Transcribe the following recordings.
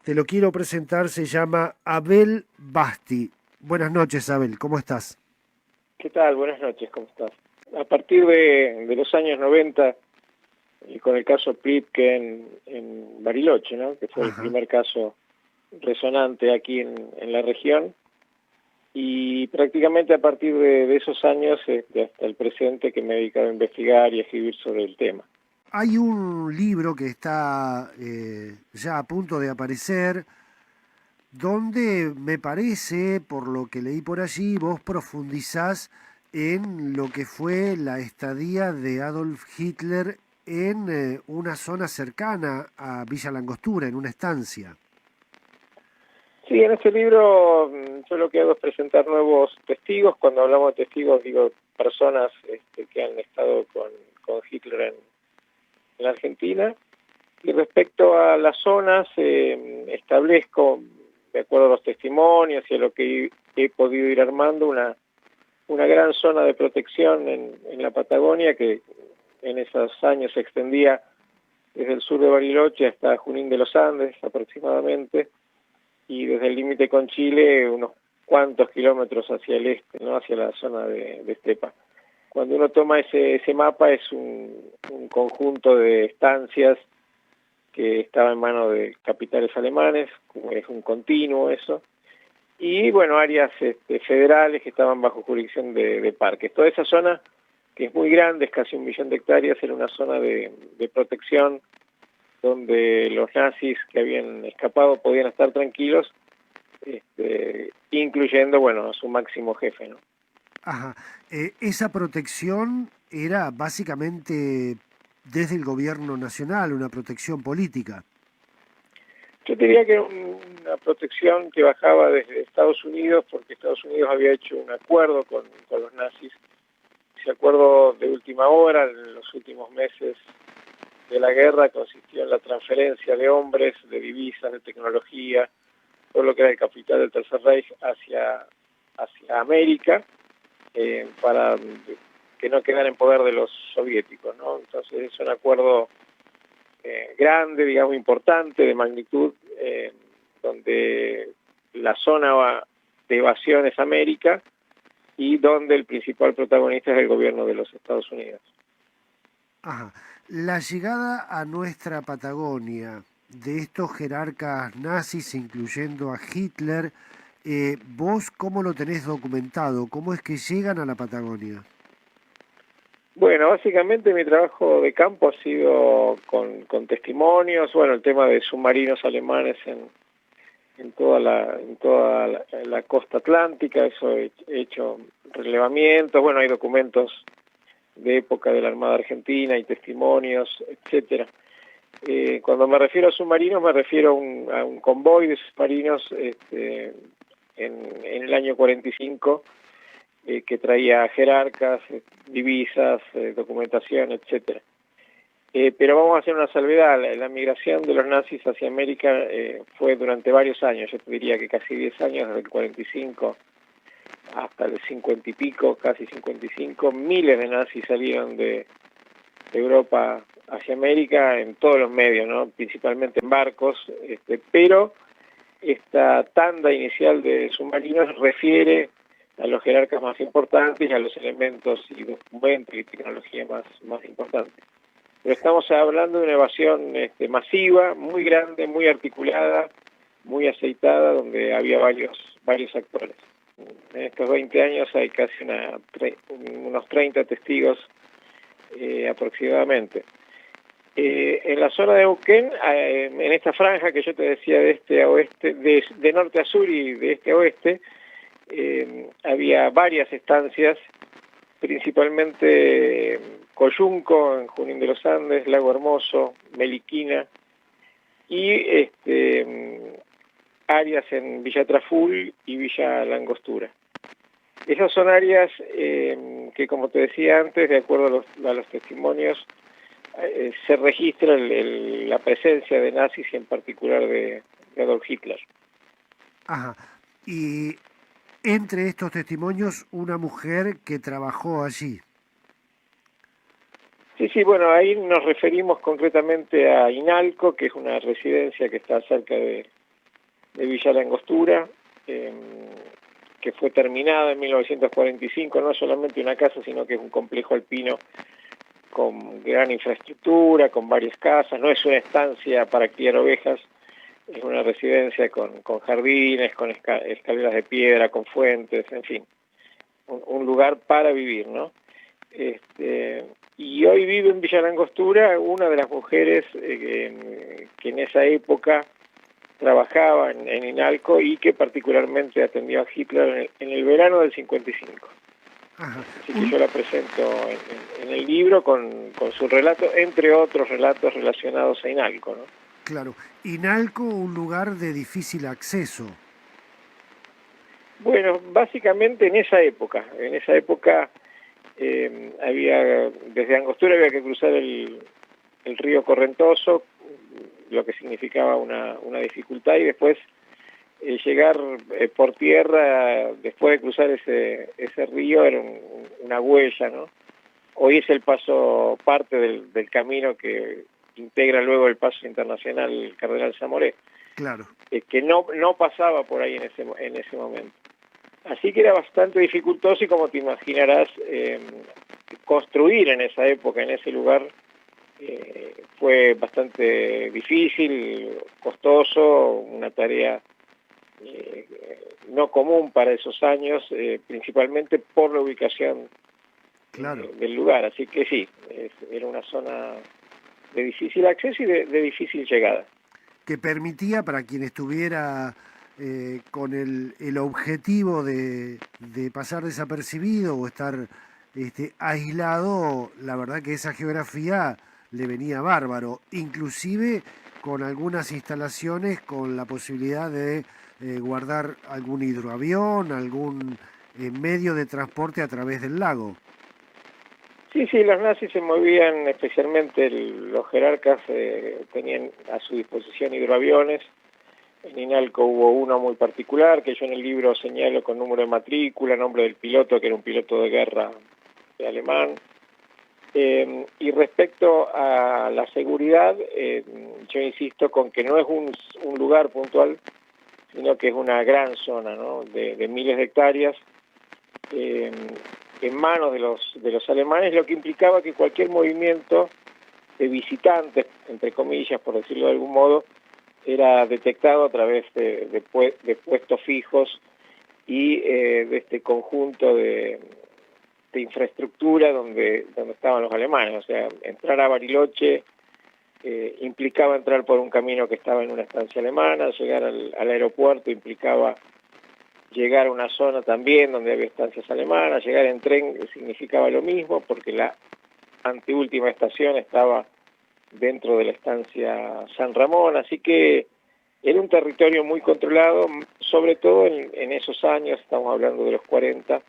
Te lo quiero presentar, se llama Abel Basti. Buenas noches, Abel, ¿cómo estás? ¿Qué tal? Buenas noches, ¿cómo estás? A partir de los años 90, y con el caso Pripke en Bariloche, ¿no? Que fue el Ajá. primer caso resonante aquí en la región, y prácticamente a partir de esos años hasta el presente que me he dedicado a investigar y a escribir sobre el tema. Hay un libro que está ya a punto de aparecer, donde me parece, por lo que leí por allí, vos profundizás en lo que fue la estadía de Adolf Hitler en una zona cercana a Villa Langostura, en una estancia. Sí, en este libro yo lo que hago es presentar nuevos testigos. Cuando hablamos de testigos, digo personas que han estado con Hitler en la Argentina. Y respecto a las zonas, establezco, de acuerdo a los testimonios y a lo que he podido ir armando, una gran zona de protección en la Patagonia que en esos años se extendía desde el sur de Bariloche hasta Junín de los Andes aproximadamente, y desde el límite con Chile unos cuantos kilómetros hacia el este, ¿no? Hacia la zona de estepa. Cuando uno toma ese mapa es un conjunto de estancias que estaba en manos de capitales alemanes, como es un continuo eso, y bueno, áreas federales que estaban bajo jurisdicción de parques. Toda esa zona, que es muy grande, es casi 1 millón de hectáreas, era una zona de protección donde los nazis que habían escapado podían estar tranquilos, incluyendo, bueno, a su máximo jefe, ¿no? Ajá. Esa protección era básicamente desde el gobierno nacional, una protección política. Yo diría que era una protección que bajaba desde Estados Unidos, porque Estados Unidos había hecho un acuerdo con los nazis. Ese acuerdo de última hora, en los últimos meses de la guerra, consistió en la transferencia de hombres, de divisas, de tecnología, todo lo que era el capital del Tercer Reich hacia América, para que no quedara en poder de los soviéticos, ¿no? Entonces es un acuerdo grande, digamos, importante, de magnitud, donde la zona de evasión es América y donde el principal protagonista es el gobierno de los Estados Unidos. Ajá. La llegada a nuestra Patagonia de estos jerarcas nazis, incluyendo a Hitler, ¿vos cómo lo tenés documentado? ¿Cómo es que llegan a la Patagonia? Bueno, básicamente mi trabajo de campo ha sido con testimonios, bueno, el tema de submarinos alemanes en toda la costa atlántica, eso he hecho relevamientos, bueno, hay documentos de época de la Armada Argentina y testimonios, etcétera. Cuando me refiero a submarinos, me refiero a un convoy de submarinos en el año 45, que traía jerarcas, divisas, documentación, etcétera. Pero vamos a hacer una salvedad. La migración de los nazis hacia América fue durante varios años, yo te diría que casi 10 años, desde el 45 hasta el 50 y pico, casi 55. Miles de nazis salieron de Europa hacia América en todos los medios, ¿no? Principalmente en barcos, pero esta tanda inicial de submarinos refiere a los jerarcas más importantes y a los elementos y documentos y tecnología más importantes. Pero estamos hablando de una evasión masiva, muy grande, muy articulada, muy aceitada, donde había varios actores. En estos 20 años hay casi unos 30 testigos aproximadamente. En la zona de Neuquén, en esta franja que yo te decía de este a oeste, de norte a sur y de este a oeste, había varias estancias, principalmente Coyunco, en Junín de los Andes, Lago Hermoso, Meliquina, y áreas en Villa Traful y Villa Langostura. Esas son áreas que, como te decía antes, de acuerdo a los testimonios, se registra la presencia de nazis y en particular de Adolf Hitler. Ajá. Y entre estos testimonios, una mujer que trabajó allí. Sí, sí, bueno, ahí nos referimos concretamente a Inalco, que es una residencia que está cerca de Villa La Angostura, que fue terminada en 1945, no es solamente una casa, sino que es un complejo alpino con gran infraestructura, con varias casas, no es una estancia para criar ovejas, es una residencia con jardines, con escaleras de piedra, con fuentes, en fin, un lugar para vivir, ¿no? Y hoy vive en Villa La Angostura una de las mujeres que en esa época trabajaba en INALCO y que particularmente atendió a Hitler en el verano del 55. Ajá. Así que yo la presento en el libro con su relato, entre otros relatos relacionados a INALCO, ¿no? Claro. Inalco, un lugar de difícil acceso. Bueno, básicamente en esa época había, desde Angostura había que cruzar el río Correntoso, lo que significaba una dificultad, y después llegar por tierra, después de cruzar ese río, era una huella, ¿no? Hoy es el paso, parte del camino que integra luego el paso internacional Cardenal Zamoré, Claro. que no pasaba por ahí en ese momento. Así que era bastante dificultoso y, como te imaginarás, construir en esa época, en ese lugar, fue bastante difícil, costoso, una tarea no común para esos años, principalmente por la ubicación Claro. del lugar. Así que sí, era una zona de difícil acceso y de difícil llegada. Que permitía para quien estuviera con el objetivo de pasar desapercibido o estar aislado, la verdad que esa geografía le venía bárbaro, inclusive con algunas instalaciones con la posibilidad de guardar algún hidroavión, algún medio de transporte a través del lago. Sí, los nazis se movían, especialmente los jerarcas tenían a su disposición hidroaviones. En INALCO hubo uno muy particular, que yo en el libro señalo con número de matrícula, nombre del piloto, que era un piloto de guerra alemán. Y respecto a la seguridad, yo insisto con que no es un lugar puntual, sino que es una gran zona, ¿no?, de miles de hectáreas, en manos de los alemanes, lo que implicaba que cualquier movimiento de visitantes, entre comillas, por decirlo de algún modo, era detectado a través de puestos fijos y de este conjunto de infraestructura donde estaban los alemanes. O sea, entrar a Bariloche implicaba entrar por un camino que estaba en una estancia alemana, llegar al aeropuerto implicaba llegar a una zona también donde había estancias alemanas, llegar en tren significaba lo mismo, porque la anteúltima estación estaba dentro de la estancia San Ramón, así que era un territorio muy controlado, sobre todo en esos años, estamos hablando de los 40,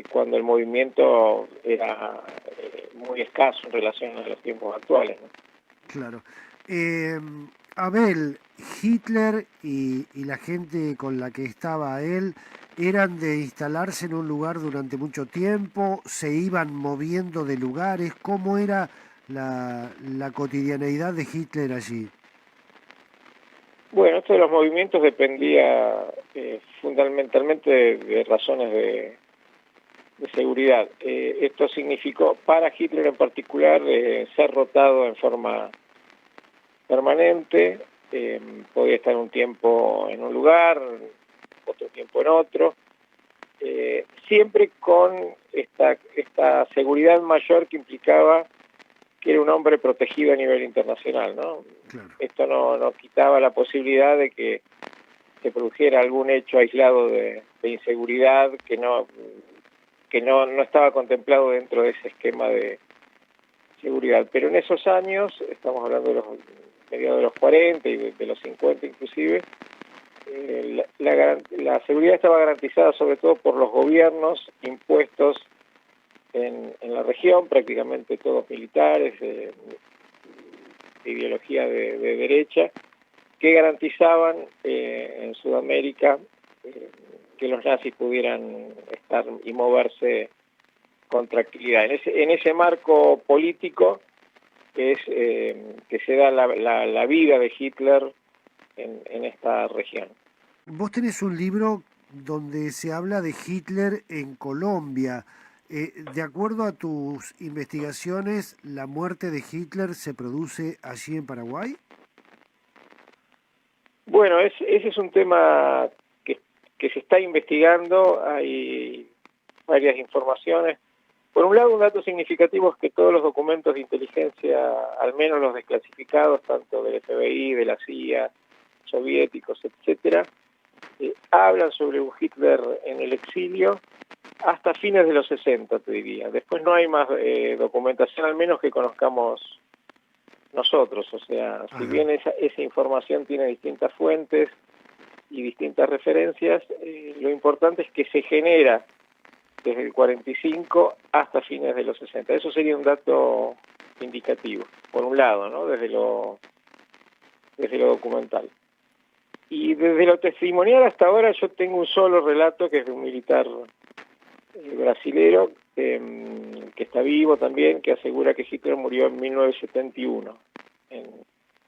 cuando el movimiento era muy escaso en relación a los tiempos actuales, ¿no? Claro. Eh, Abel, Hitler y la gente con la que estaba él, ¿eran de instalarse en un lugar durante mucho tiempo? ¿Se iban moviendo de lugares? ¿Cómo era la cotidianeidad de Hitler allí? Bueno, esto de los movimientos dependía fundamentalmente de razones de seguridad. Esto significó, para Hitler en particular, ser rotado en forma permanente, podía estar un tiempo en un lugar, otro tiempo en otro, siempre con esta seguridad mayor que implicaba que era un hombre protegido a nivel internacional, ¿no? Claro. Esto no quitaba la posibilidad de que se produjera algún hecho aislado de inseguridad que no estaba contemplado dentro de ese esquema de seguridad. Pero en esos años, estamos hablando de los mediados de los 40 y de los 50 inclusive, la seguridad estaba garantizada sobre todo por los gobiernos impuestos en la región, prácticamente todos militares, de ideología de derecha, que garantizaban en Sudamérica que los nazis pudieran estar y moverse con tranquilidad. En ese marco político es que se da la vida de Hitler en esta región. Vos tenés un libro donde se habla de Hitler en Colombia. De acuerdo a tus investigaciones, ¿la muerte de Hitler se produce allí en Paraguay? Bueno, ese es un tema que se está investigando, hay varias informaciones. Por un lado, un dato significativo es que todos los documentos de inteligencia, al menos los desclasificados, tanto del FBI, de la CIA, soviéticos, etcétera, hablan sobre un Hitler en el exilio hasta fines de los 60, te diría. Después no hay más documentación, al menos que conozcamos nosotros. O sea, si bien esa información tiene distintas fuentes y distintas referencias, lo importante es que se genera desde el 45 hasta fines de los 60. Eso sería un dato indicativo, por un lado, ¿no? Desde lo documental. Y desde lo testimonial hasta ahora yo tengo un solo relato, que es de un militar brasilero, que está vivo también, que asegura que Hitler murió en 1971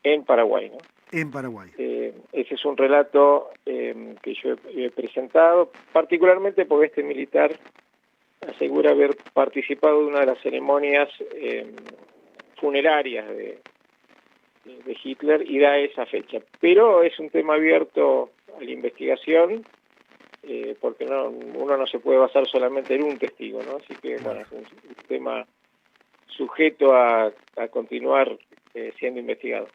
en Paraguay, ¿no? En Paraguay. Ese es un relato que yo he presentado, particularmente porque este militar asegura haber participado de una de las ceremonias funerarias de Hitler y da esa fecha. Pero es un tema abierto a la investigación, porque uno no se puede basar solamente en un testigo, ¿no? Así que, bueno, es un tema sujeto a continuar siendo investigado.